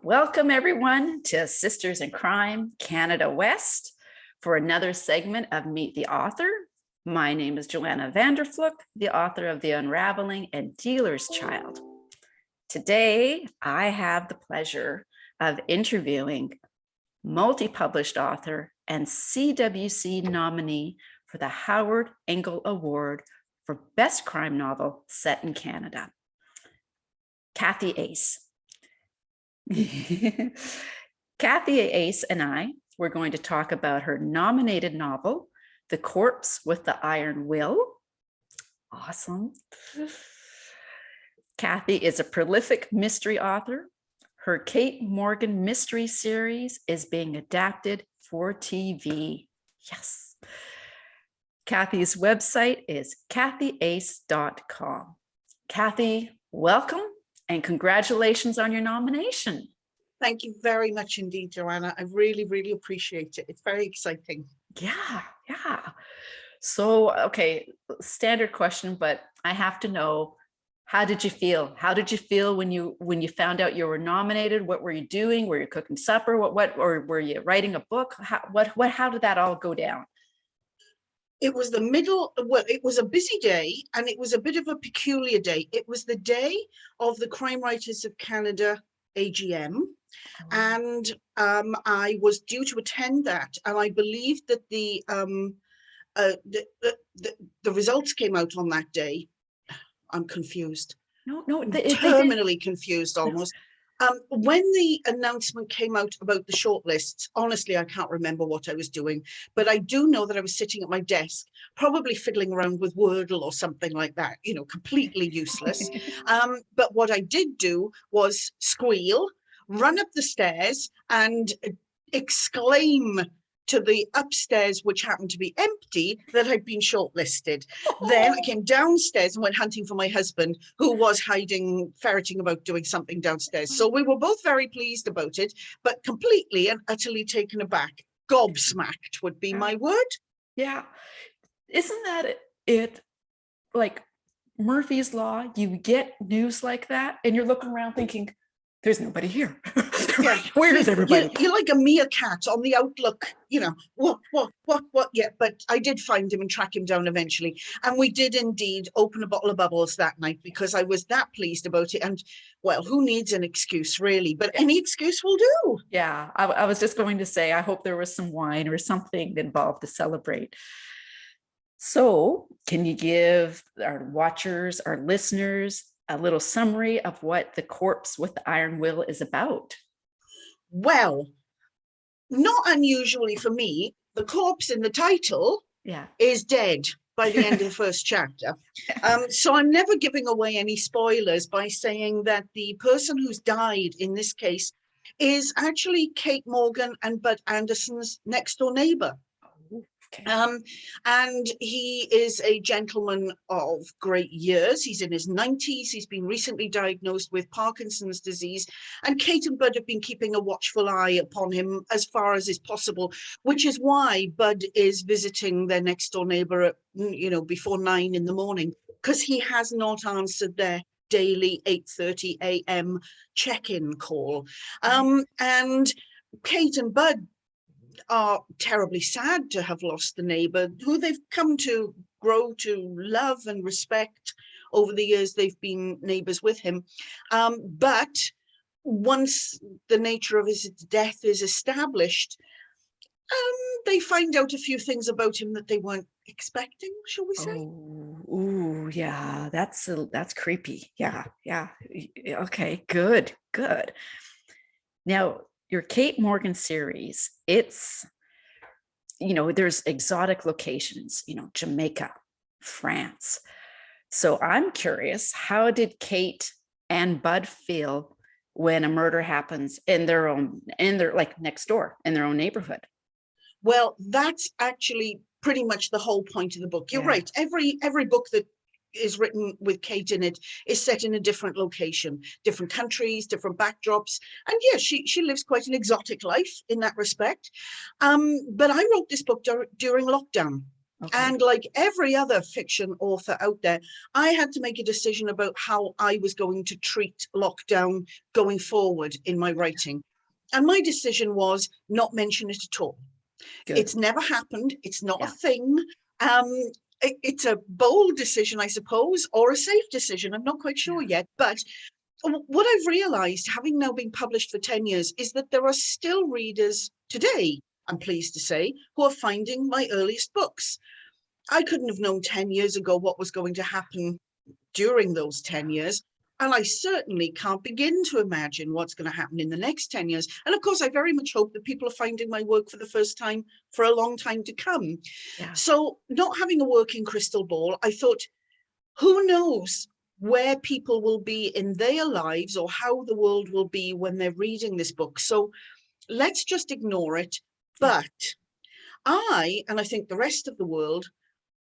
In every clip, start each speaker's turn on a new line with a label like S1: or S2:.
S1: Welcome everyone to Sisters in Crime Canada West for another segment of Meet the Author. My name is Joanna VanderVlugt, the author of The Unraveling and Dealer's Child. Today, I have the pleasure of interviewing multi-published author and CWC nominee for the Howard Engle Award for Best Crime Novel Set in Canada, Cathy Ace. Cathy Ace and I were going to talk about her nominated novel, The Corpse with the Iron Will. Awesome. Cathy is a prolific mystery author. Her Kate Morgan mystery series is being adapted for TV. Yes. Cathy's website is cathyace.com. Cathy, welcome. And congratulations on your nomination.
S2: Thank you very much indeed, Joanna. I really, really appreciate it. It's very exciting.
S1: Yeah. So, okay, standard question, but I have to know, how did you feel? How did you feel when you found out you were nominated? What were you doing? Were you cooking supper? What or were you writing a book? How did that all go down?
S2: It was it was a busy day, and it was a bit of a peculiar day. It was the day of the Crime Writers of Canada AGM, and I was due to attend that, and I believe that the results came out on that day. I'm confused.
S1: No,
S2: terminally confused almost. When the announcement came out about the shortlists, honestly, I can't remember what I was doing, but I do know that I was sitting at my desk, probably fiddling around with Wordle or something like that, completely useless. But what I did do was squeal, run up the stairs and exclaim to the upstairs, which happened to be empty, that I'd been shortlisted. Then I came downstairs and went hunting for my husband, who was hiding, ferreting about, doing something downstairs. So we were both very pleased about it, but completely and utterly taken aback. Gobsmacked would be my word.
S1: Yeah. Isn't that it? Like Murphy's Law, you get news like that and you're looking around thinking, there's nobody here.
S2: Yeah.
S1: Where is everybody?
S2: You're like a meerkat on the outlook, what? Yeah, but I did find him and track him down eventually. And we did indeed open a bottle of bubbles that night because I was that pleased about it. And well, who needs an excuse really? But any excuse will do.
S1: Yeah, I was just going to say, I hope there was some wine or something involved to celebrate. So can you give our watchers, our listeners, a little summary of what The Corpse with the Iron Will is about?
S2: Well, not unusually for me, the corpse in the title is dead by the end of the first chapter. So I'm never giving away any spoilers by saying that the person who's died in this case is actually Kate Morgan and Bud Anderson's next door neighbor.
S1: Okay.
S2: And he is a gentleman of great years. He's in his 90s. He's been recently diagnosed with Parkinson's disease. And Kate and Bud have been keeping a watchful eye upon him as far as is possible, which is why Bud is visiting their next door neighbor at, before 9 in the morning, because he has not answered their daily 8:30 a.m. check-in call. And Kate and Bud are terribly sad to have lost the neighbor who they've come to grow to love and respect over the years they've been neighbors with him. But once the nature of his death is established, they find out a few things about him that they weren't expecting, shall we say?
S1: Oh, yeah, that's creepy. Yeah. Okay, good. Now, your Kate Morgan series, it's, there's exotic locations, Jamaica, France. So I'm curious, how did Kate and Bud feel when a murder happens in their like next door in their own neighborhood?
S2: Well, that's actually pretty much the whole point of the book. You're right. Every book that is written with Kate in it is set in a different location, different countries, different backdrops. And yes, she lives quite an exotic life in that respect. But I wrote this book during lockdown.
S1: Okay.
S2: And like every other fiction author out there, I had to make a decision about how I was going to treat lockdown going forward in my writing. And my decision was not mention it at all.
S1: Good.
S2: It's never happened. It's not a
S1: Yeah.
S2: thing. Um, it's a bold decision, I suppose, or a safe decision. I'm not quite sure
S1: Yeah.
S2: yet. But what I've realized, having now been published for 10 years, is that there are still readers today, I'm pleased to say, who are finding my earliest books. I couldn't have known 10 years ago what was going to happen during those 10 years. And I certainly can't begin to imagine what's going to happen in the next 10 years. And of course, I very much hope that people are finding my work for the first time for a long time to come.
S1: Yeah.
S2: So not having a working crystal ball, I thought, who knows where people will be in their lives or how the world will be when they're reading this book. So let's just ignore it.
S1: Yeah.
S2: But and I think the rest of the world,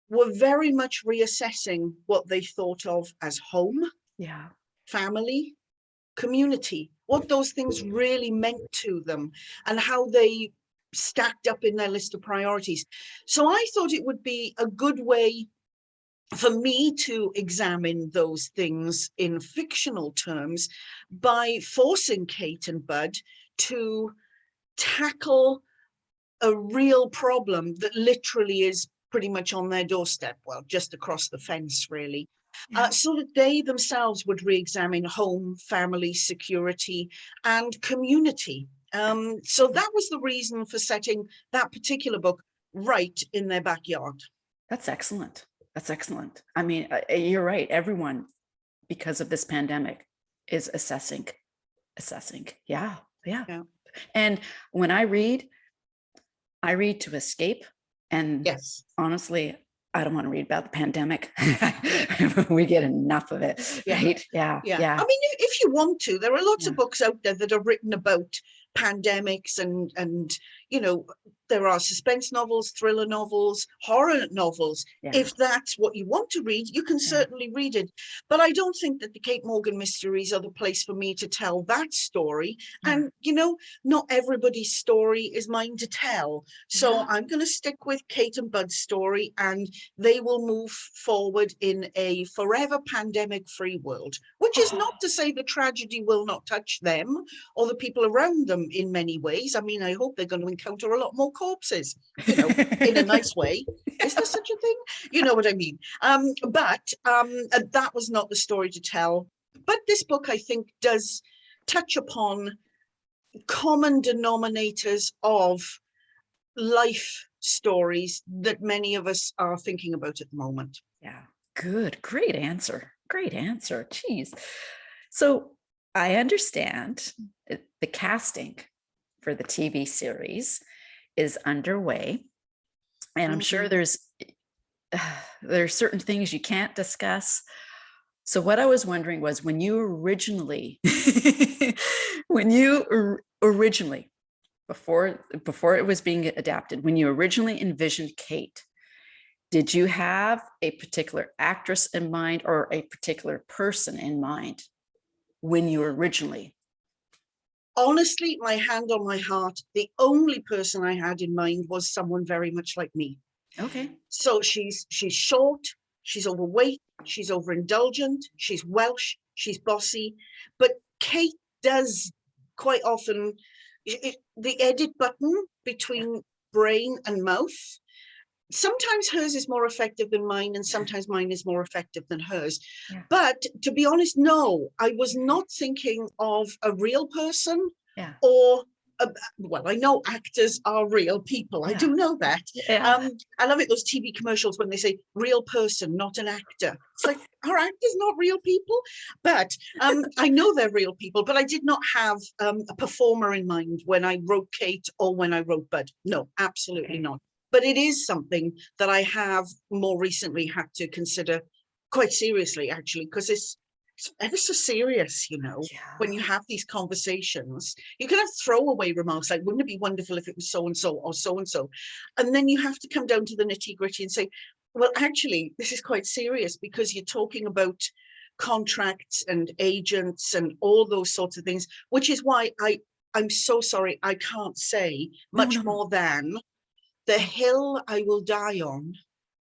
S2: were very much reassessing what they thought of as home,
S1: Yeah.
S2: family, community, what those things really meant to them and how they stacked up in their list of priorities. So I thought it would be a good way for me to examine those things in fictional terms by forcing Kate and Bud to tackle a real problem that literally is pretty much on their doorstep, well, just across the fence, really,
S1: Yeah.
S2: so that they themselves would re-examine home, family, security, and community. So that was the reason for setting that particular book right in their backyard.
S1: That's excellent. That's excellent. I mean, you're right. Everyone, because of this pandemic, is assessing. Yeah. Yeah.
S2: Yeah.
S1: And when I read to escape. And
S2: Yes.
S1: honestly, I don't want to read about the pandemic. We get enough of it,
S2: Yeah.
S1: right? Yeah.
S2: Yeah.
S1: Yeah.
S2: I mean, if you want to, there are lots
S1: Yeah.
S2: of books out there that are written about pandemics and you know, there are suspense novels, thriller novels, horror novels.
S1: Yeah.
S2: If that's what you want to read, you can
S1: Yeah.
S2: certainly read it. But I don't think that the Kate Morgan mysteries are the place for me to tell that story.
S1: Yeah.
S2: And, you know, not everybody's story is mine to tell. So
S1: Yeah.
S2: I'm going to stick with Kate and Bud's story, and they will move forward in a forever pandemic-free world, which is not to say the tragedy will not touch them or the people around them in many ways. I mean, I hope they're going to encounter a lot more corpses, you know, in a nice way. Is there such a thing? You know what I mean? But that was not the story to tell. But this book, I think, does touch upon common denominators of life stories that many of us are thinking about at the moment.
S1: Yeah. Good. Great answer. Great answer. Geez. So I understand the casting for the TV series is underway. And I'm sure there's certain things you can't discuss. So what I was wondering was when you originally, before it was being adapted, when you originally envisioned Kate, did you have a particular actress in mind or a particular person in mind when you originally?
S2: Honestly, my hand on my heart, the only person I had in mind was someone very much like me.
S1: Okay.
S2: So she's short, she's overweight, she's overindulgent, she's Welsh, she's bossy, but Kate does quite often the edit button between brain and mouth. Sometimes hers is more effective than mine, and sometimes mine is more effective than hers.
S1: Yeah.
S2: But to be honest, no, I was not thinking of a real person
S1: Yeah.
S2: or well, I know actors are real people. I
S1: Yeah.
S2: do know that.
S1: Yeah.
S2: I love it, those TV commercials when they say real person, not an actor. It's like, are actors not real people? But I know they're real people, but I did not have a performer in mind when I wrote Kate or when I wrote Bud. No, absolutely
S1: Okay.
S2: not. But it is something that I have more recently had to consider quite seriously, actually, because it's ever so serious, you know,
S1: Yeah.
S2: when you have these conversations. You can have throwaway remarks like, wouldn't it be wonderful if it was so-and-so or so-and-so? And then you have to come down to the nitty-gritty and say, well, actually, this is quite serious because you're talking about contracts and agents and all those sorts of things, which is why I'm so sorry, I can't say much
S1: No.
S2: more than the hill I will die on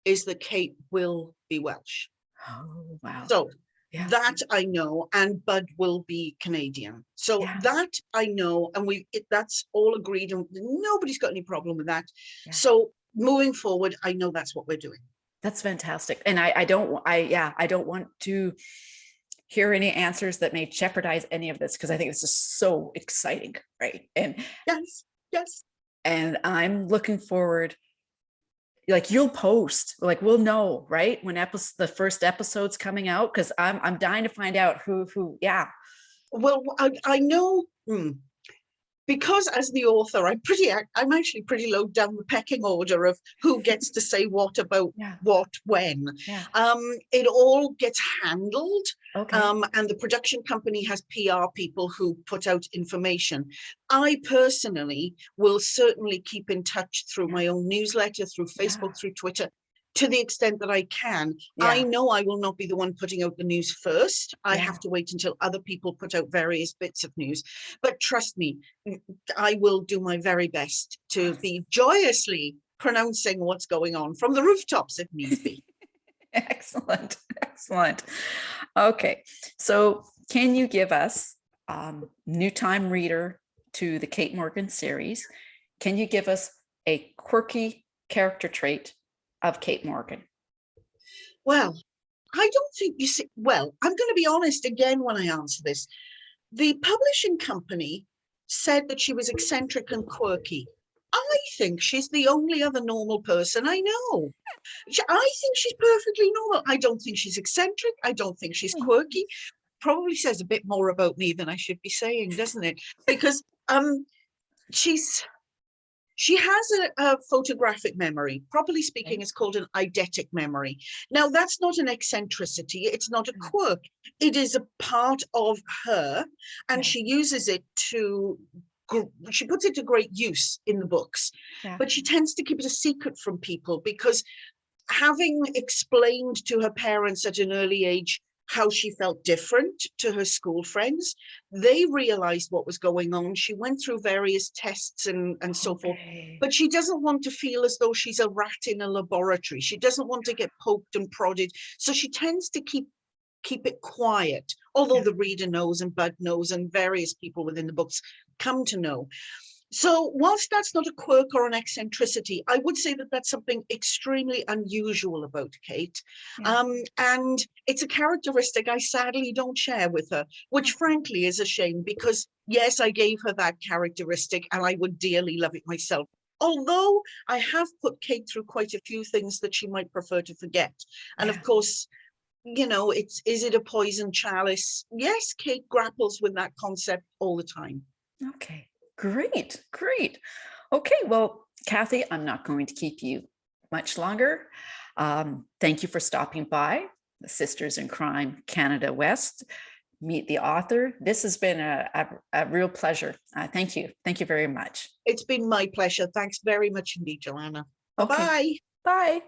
S2: is that Kate will be Welsh.
S1: Oh, wow.
S2: So
S1: Yeah.
S2: that I know, and Bud will be Canadian. So
S1: Yeah.
S2: that I know, and that's all agreed, and nobody's got any problem with that.
S1: Yeah.
S2: So moving forward, I know that's what we're doing.
S1: That's fantastic. And I don't want to hear any answers that may jeopardize any of this, because I think it's just so exciting, right?
S2: Yes, yes.
S1: And I'm looking forward, like you'll post, like we'll know, right, when the first episode's coming out, because I'm dying to find out who. Yeah.
S2: Well, I know. Because as the author, I'm actually pretty low down the pecking order of who gets to say what about
S1: Yeah.
S2: what when.
S1: Yeah.
S2: It all gets handled,
S1: Okay.
S2: and the production company has PR people who put out information. I personally will certainly keep in touch through my own newsletter, through Facebook, through Twitter, to the extent that I can. I know I will not be the one putting out the news first. I have to wait until other people put out various bits of news. But trust me, I will do my very best to be joyously pronouncing what's going on from the rooftops if need be.
S1: Excellent. Excellent. Okay. So can you give us, new time reader to the Kate Morgan series, can you give us a quirky character trait of Kate Morgan?
S2: Well, I don't think you see, well, I'm going to be honest again when I answer this. The publishing company said that she was eccentric and quirky. I think she's the only other normal person I know. I think she's perfectly normal. I don't think she's eccentric. I don't think she's quirky. Probably says a bit more about me than I should be saying, doesn't it? Because she has a photographic memory. Properly speaking, it's called an eidetic memory. Now, that's not an eccentricity. It's not a quirk. It is a part of her, and she uses it she puts it to great use in the books. But she tends to keep it a secret from people, because having explained to her parents at an early age how she felt different to her school friends, they realized what was going on. She went through various tests and so forth, but she doesn't want to feel as though she's a rat in a laboratory. She doesn't want to get poked and prodded. So she tends to keep it quiet, although the reader knows, and Bud knows, and various people within the books come to know. So whilst that's not a quirk or an eccentricity, I would say that that's something extremely unusual about Kate. And it's a characteristic I sadly don't share with her, which frankly is a shame, because yes, I gave her that characteristic and I would dearly love it myself. Although I have put Kate through quite a few things that she might prefer to forget. And of course, you know, is it a poison chalice? Yes, Kate grapples with that concept all the time.
S1: Okay. Great, great. Okay, well, Cathy, I'm not going to keep you much longer. Thank you for stopping by the Sisters in Crime Canada West. Meet the author. This has been a real pleasure. Thank you. Thank you very much.
S2: It's been my pleasure. Thanks very much indeed, Joanna. Bye-bye.
S1: Bye.